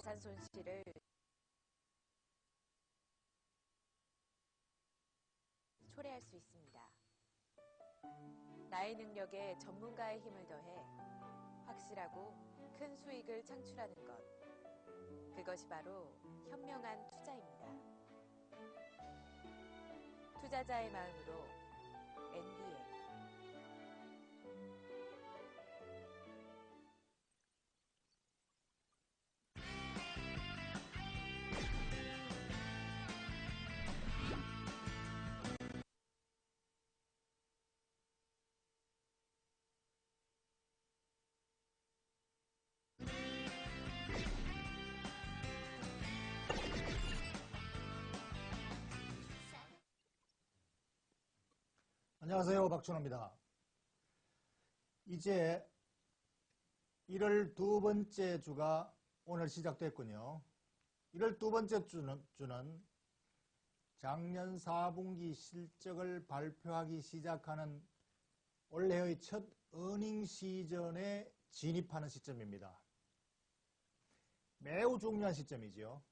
자산 손실을 초래할 수 있습니다. 나의 능력에 전문가의 힘을 더해 확실하고 큰 수익을 창출하는 것. 그것이 바로 현명한 투자입니다. 투자자의 마음으로 NBN. 안녕하세요. 박준호입니다. 이제 1월 두 번째 주가 오늘 시작됐군요. 1월 두 번째 주는 작년 4분기 실적을 발표하기 시작하는 올해의 첫 어닝 시즌에 진입하는 시점입니다. 매우 중요한 시점이죠.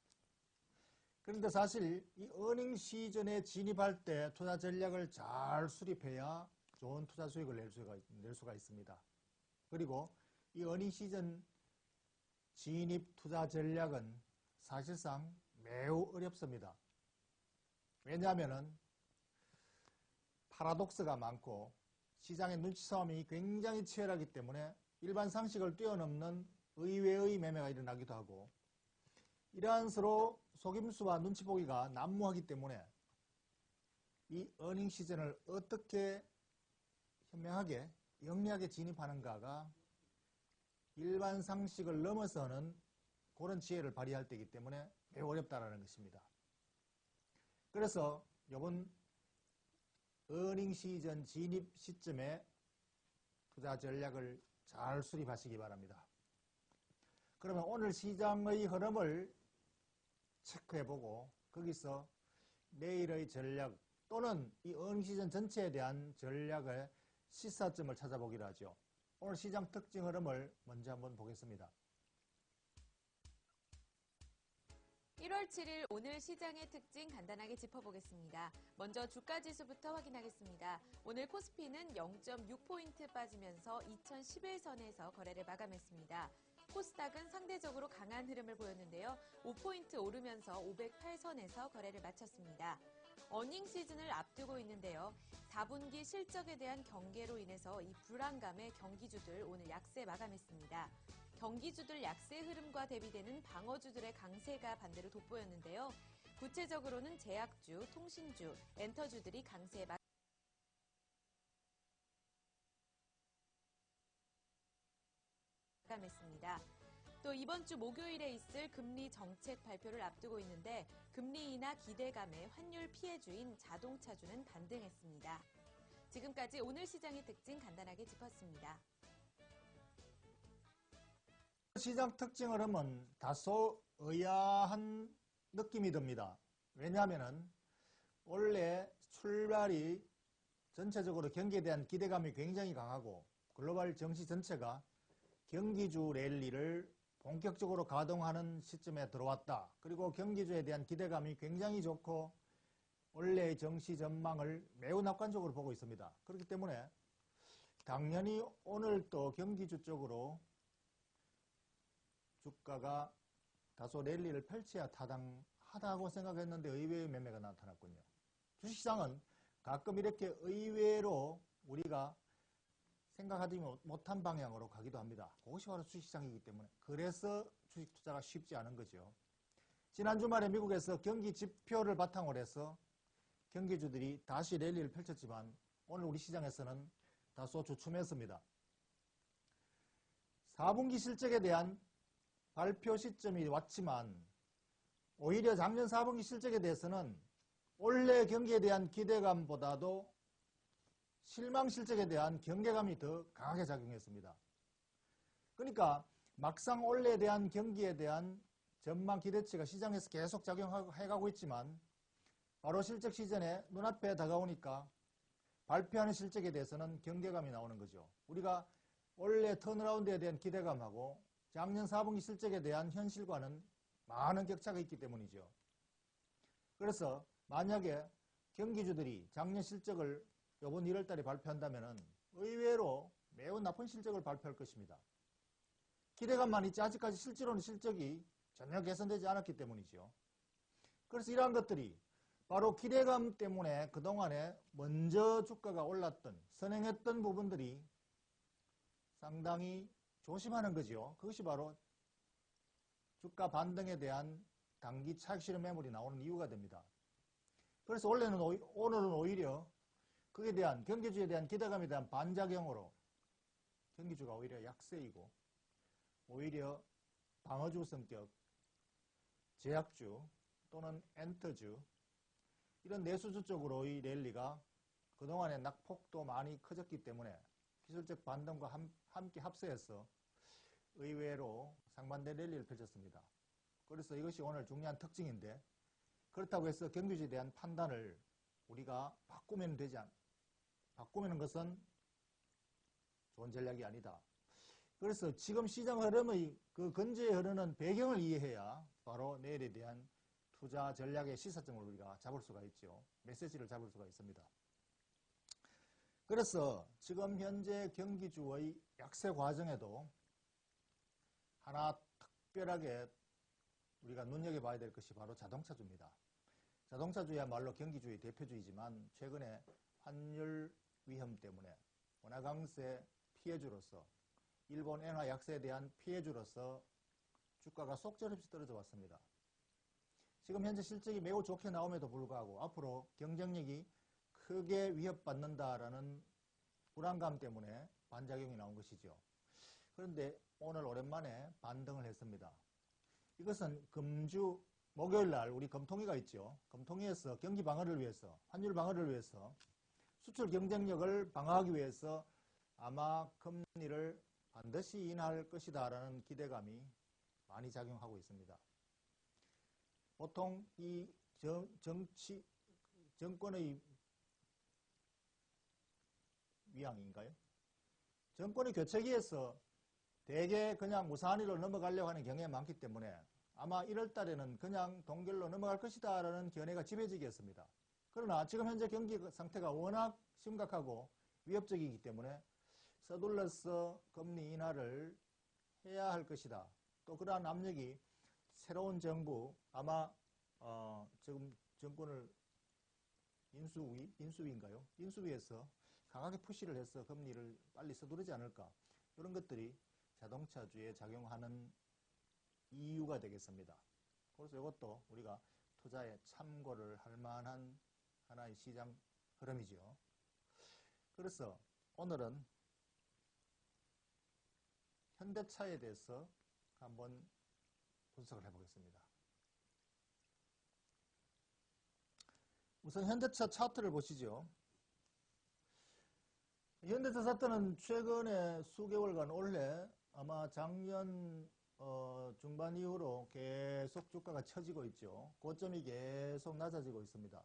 그런데 사실 이 어닝 시즌에 진입할 때 투자 전략을 잘 수립해야 좋은 투자 수익을 낼 수가 있습니다. 그리고 이 어닝 시즌 진입 투자 전략은 사실상 매우 어렵습니다. 왜냐하면 파라독스가 많고 시장의 눈치 싸움이 굉장히 치열하기 때문에 일반 상식을 뛰어넘는 의외의 매매가 일어나기도 하고, 이러한 서로 속임수와 눈치 보기가 난무하기 때문에 이 어닝 시즌을 어떻게 현명하게 영리하게 진입하는가가 일반 상식을 넘어서는 그런 지혜를 발휘할 때이기 때문에 매우 어렵다는 것입니다. 그래서 이번 어닝 시즌 진입 시점에 투자 전략을 잘 수립하시기 바랍니다. 그러면 오늘 시장의 흐름을 체크해보고 거기서 내일의 전략 또는 이 어닝 시즌 전체에 대한 전략의 시사점을 찾아보기로 하죠. 오늘 시장 특징 흐름을 먼저 한번 보겠습니다. 1월 7일 오늘 시장의 특징 간단하게 짚어보겠습니다. 먼저 주가지수부터 확인하겠습니다. 오늘 코스피는 0.6포인트 빠지면서 2011선에서 거래를 마감했습니다. 코스닥은 상대적으로 강한 흐름을 보였는데요. 5포인트 오르면서 508선에서 거래를 마쳤습니다. 어닝 시즌을 앞두고 있는데요. 4분기 실적에 대한 경계로 인해서 이 불안감에 경기주들 오늘 약세 마감했습니다. 경기주들 약세 흐름과 대비되는 방어주들의 강세가 반대로 돋보였는데요. 구체적으로는 제약주, 통신주, 엔터주들이 강세에 마감했습니다. 또 이번 주 목요일에 있을 금리 정책 발표를 앞두고 있는데 금리 인하 기대감에 환율 피해주인 자동차주는 반등했습니다. 지금까지 오늘 시장의 특징 간단하게 짚었습니다. 시장 특징 흐름은 다소 의아한 느낌이 듭니다. 왜냐하면 원래 출발이 전체적으로 경기에 대한 기대감이 굉장히 강하고 글로벌 증시 전체가 경기주 랠리를 본격적으로 가동하는 시점에 들어왔다. 그리고 경기주에 대한 기대감이 굉장히 좋고 원래의 정시 전망을 매우 낙관적으로 보고 있습니다. 그렇기 때문에 당연히 오늘 또 경기주 쪽으로 주가가 다소 랠리를 펼쳐야 타당하다고 생각했는데 의외의 매매가 나타났군요. 주식시장은 가끔 이렇게 의외로 우리가 생각하지 못한 방향으로 가기도 합니다. 그것이 바로 주식시장이기 때문에 그래서 주식 투자가 쉽지 않은 거죠. 지난 주말에 미국에서 경기 지표를 바탕으로 해서 경기주들이 다시 랠리를 펼쳤지만 오늘 우리 시장에서는 다소 주춤했습니다. 4분기 실적에 대한 발표 시점이 왔지만 오히려 작년 4분기 실적에 대해서는 올해 경기에 대한 기대감보다도 실망 실적에 대한 경계감이 더 강하게 작용했습니다. 그러니까 막상 올해에 대한 경기에 대한 전망 기대치가 시장에서 계속 작용해가고 있지만 바로 실적 시즌에 눈앞에 다가오니까 발표하는 실적에 대해서는 경계감이 나오는 거죠. 우리가 올해 턴어라운드에 대한 기대감하고 작년 4분기 실적에 대한 현실과는 많은 격차가 있기 때문이죠. 그래서 만약에 경기주들이 작년 실적을 이번 1월 달에 발표한다면 의외로 매우 나쁜 실적을 발표할 것입니다. 기대감만 있지 아직까지 실제로는 실적이 전혀 개선되지 않았기 때문이죠. 그래서 이러한 것들이 바로 기대감 때문에 그동안에 먼저 주가가 올랐던, 선행했던 부분들이 상당히 조심하는 거죠. 그것이 바로 주가 반등에 대한 단기 차익 실현 매물이 나오는 이유가 됩니다. 그래서 오늘은 오히려 그에 대한 경기주에 대한 기대감에 대한 반작용으로 경기주가 오히려 약세이고 오히려 방어주 성격, 제약주 또는 엔터주 이런 내수주 쪽으로의 랠리가 그동안에 낙폭도 많이 커졌기 때문에 기술적 반등과 함께 합세해서 의외로 상반된 랠리를 펼쳤습니다. 그래서 이것이 오늘 중요한 특징인데 그렇다고 해서 경기주에 대한 판단을 우리가 바꾸면 바꾸는 것은 좋은 전략이 아니다. 그래서 지금 시장 흐름의 그 근저에 흐르는 배경을 이해해야 바로 내일에 대한 투자 전략의 시사점을 우리가 잡을 수가 있죠. 메시지를 잡을 수가 있습니다. 그래서 지금 현재 경기주의 약세 과정에도 하나 특별하게 우리가 눈여겨봐야 될 것이 바로 자동차주입니다. 자동차주야말로 경기주의 대표주이지만 최근에 환율 위험 때문에 원화 강세 피해주로서 일본 엔화 약세에 대한 피해주로서 주가가 속절없이 떨어져 왔습니다. 지금 현재 실적이 매우 좋게 나옴에도 불구하고 앞으로 경쟁력이 크게 위협받는다라는 불안감 때문에 반작용이 나온 것이죠. 그런데 오늘 오랜만에 반등을 했습니다. 이것은 금주 목요일날 우리 금통위가 있죠. 금통위에서 경기 방어를 위해서 환율 방어를 위해서 수출 경쟁력을 방어하기 위해서 아마 금리를 반드시 인하할 것이다 라는 기대감이 많이 작용하고 있습니다. 보통 이 정권의 위항인가요? 정권의 교체기에서 대개 그냥 무사한 일로 넘어가려고 하는 경향이 많기 때문에 아마 1월 달에는 그냥 동결로 넘어갈 것이다 라는 견해가 지배적이었습니다. 그러나 지금 현재 경기 상태가 워낙 심각하고 위협적이기 때문에 서둘러서 금리 인하를 해야 할 것이다. 또 그러한 압력이 새로운 정부 아마 지금 정권을 인수위인가요? 인수위에서 강하게 푸시를 해서 금리를 빨리 서두르지 않을까 이런 것들이 자동차주에 작용하는 이유가 되겠습니다. 그래서 이것도 우리가 투자에 참고를 할 만한 하나의 시장 흐름이죠. 그래서 오늘은 현대차에 대해서 한번 분석을 해보겠습니다. 우선 현대차 차트를 보시죠. 현대차 차트는 최근에 수개월간 올해 아마 작년 중반 이후로 계속 주가가 처지고 있죠. 고점이 계속 낮아지고 있습니다.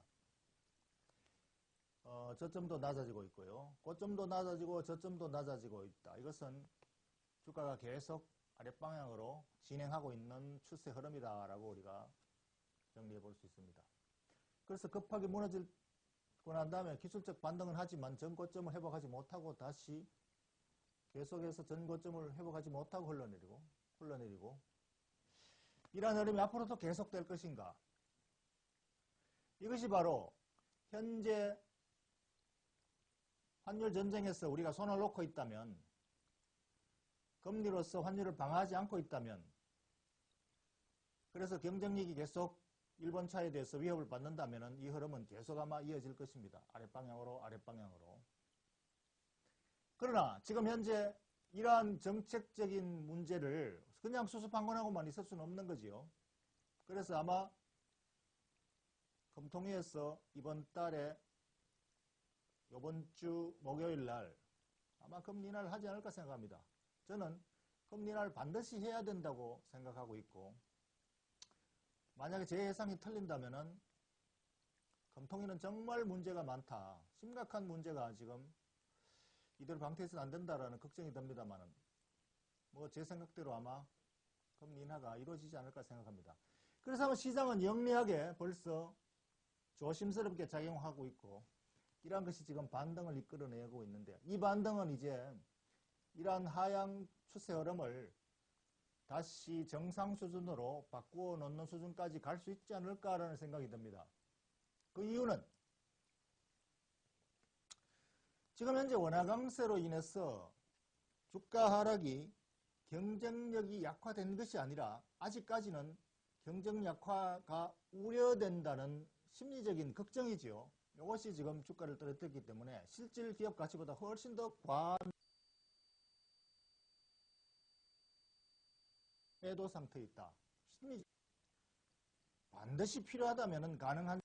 저점도 낮아지고 있고요. 고점도 낮아지고 저점도 낮아지고 있다. 이것은 주가가 계속 아랫방향으로 진행하고 있는 추세 흐름이다라고 우리가 정리해 볼 수 있습니다. 그래서 급하게 무너지고 난 다음에 기술적 반등은 하지만 전고점을 회복하지 못하고 다시 계속해서 전고점을 회복하지 못하고 흘러내리고 이러한 흐름이 앞으로도 계속될 것인가? 이것이 바로 현재 환율 전쟁에서 우리가 손을 놓고 있다면 금리로서 환율을 방어하지 않고 있다면 그래서 경쟁력이 계속 일본차에 대해서 위협을 받는다면 이 흐름은 계속 아마 이어질 것입니다. 아랫방향으로. 그러나 지금 현재 이러한 정책적인 문제를 그냥 수습한건하고만 있을 수는 없는 거지요. 그래서 아마 금통위에서 이번 주 목요일 날 아마 금리 인하를 하지 않을까 생각합니다. 저는 금리 인하를 반드시 해야 된다고 생각하고 있고, 만약에 제 예상이 틀린다면은 금통위는 정말 문제가 많다. 심각한 문제가 지금 이대로 방치해서는 안 된다라는 걱정이 듭니다만은 뭐 제 생각대로 아마 금리 인하가 이루어지지 않을까 생각합니다. 그래서 아마 시장은 영리하게 벌써 조심스럽게 작용하고 있고, 이러한 것이 지금 반등을 이끌어내고 있는데, 이 반등은 이제 이러한 하향 추세 흐름을 다시 정상 수준으로 바꾸어 놓는 수준까지 갈 수 있지 않을까라는 생각이 듭니다. 그 이유는 지금 현재 원화 강세로 인해서 주가 하락이 경쟁력이 약화된 것이 아니라 아직까지는 경쟁 약화가 우려된다는 심리적인 걱정이지요. 이것이 지금 주가를 떨어뜨렸기 때문에 실질 기업 가치보다 훨씬 더 과한 매도 상태에 있다. 반드시 필요하다면 가능한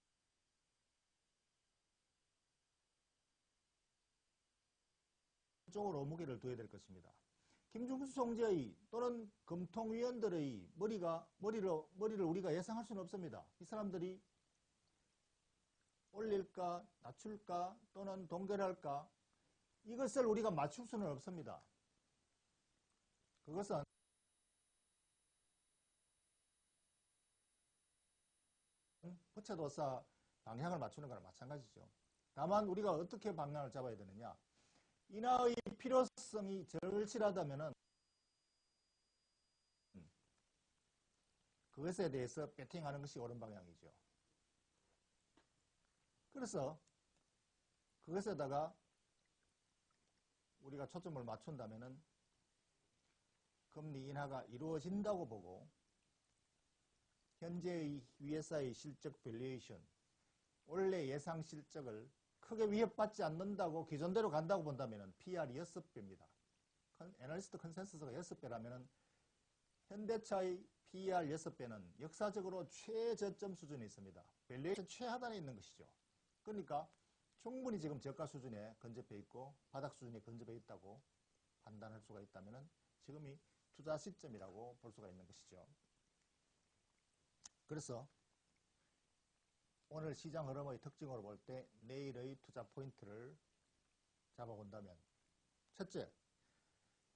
쪽으로 무게를 둬야 될 것입니다. 김중수 총재의 또는 금통위원들의 머리를 우리가 예상할 수는 없습니다. 이 사람들이 올릴까, 낮출까, 또는 동결할까, 이것을 우리가 맞출 수는 없습니다. 그것은 부채도사 방향을 맞추는 거랑 마찬가지죠. 다만 우리가 어떻게 방향을 잡아야 되느냐, 인하의 필요성이 절실하다면은 그것에 대해서 배팅하는 것이 옳은 방향이죠. 그래서 그것에다가 우리가 초점을 맞춘다면은 금리 인하가 이루어진다고 보고, 현재의 USI 실적 밸류에이션, 원래 예상 실적을 크게 위협받지 않는다고 기존대로 간다고 본다면 PR이 6배입니다. 애널리스트 컨센서스가 6배라면 현대차의 PER 6배는 역사적으로 최저점 수준에 있습니다. 밸류에이션 최하단에 있는 것이죠. 그러니까 충분히 지금 저가 수준에 근접해 있고 바닥 수준에 근접해 있다고 판단할 수가 있다면 지금이 투자 시점이라고 볼 수가 있는 것이죠. 그래서 오늘 시장 흐름의 특징으로 볼 때 내일의 투자 포인트를 잡아본다면, 첫째,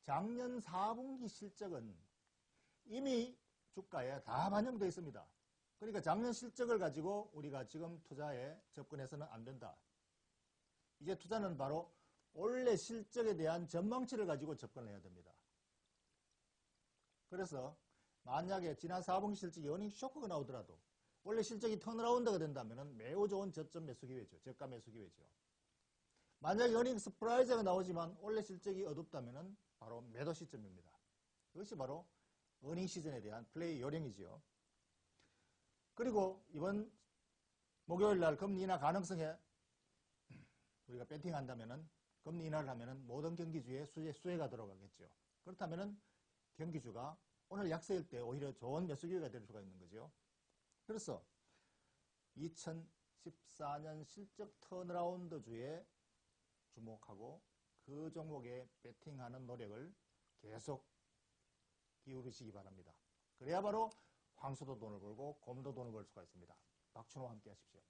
작년 4분기 실적은 이미 주가에 다 반영되어 있습니다. 그러니까 작년 실적을 가지고 우리가 지금 투자에 접근해서는 안 된다. 이제 투자는 바로 올해 실적에 대한 전망치를 가지고 접근을 해야 됩니다. 그래서 만약에 지난 4분기 실적이 어닝 쇼크가 나오더라도 원래 실적이 턴어라운드가 된다면 매우 좋은 저점 매수 기회죠. 저가 매수 기회죠. 만약에 어닝 서프라이즈가 나오지만 원래 실적이 어둡다면 바로 매도 시점입니다. 이것이 바로 어닝 시즌에 대한 플레이 요령이죠. 그리고 이번 목요일 날 금리 인하 가능성에 우리가 배팅한다면, 금리 인하를 하면 모든 경기주에 수혜가 들어가겠죠. 그렇다면 경기주가 오늘 약세일 때 오히려 좋은 매수 기회가 될 수가 있는 거죠. 그래서 2014년 실적 턴어라운드 주에 주목하고 그 종목에 배팅하는 노력을 계속 기울이시기 바랍니다. 그래야 바로 황소도 돈을 벌고 곰도 돈을 벌 수가 있습니다. 박춘호와 함께 하십시오.